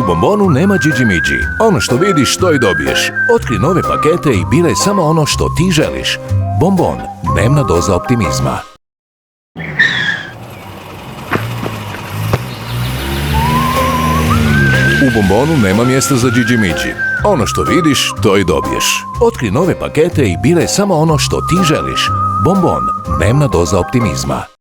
bombonu nema džidži-midži. Ono što vidiš, to i dobiješ. Otkri nove pakete i biraj samo ono što ti želiš. Bombon, dnevna doza optimizma. U bombonu nema mjesta za džidži-midži. Ono što vidiš, to i dobiješ. Otkri nove pakete i biraj samo ono što ti želiš. Bombon, dnevna doza optimizma.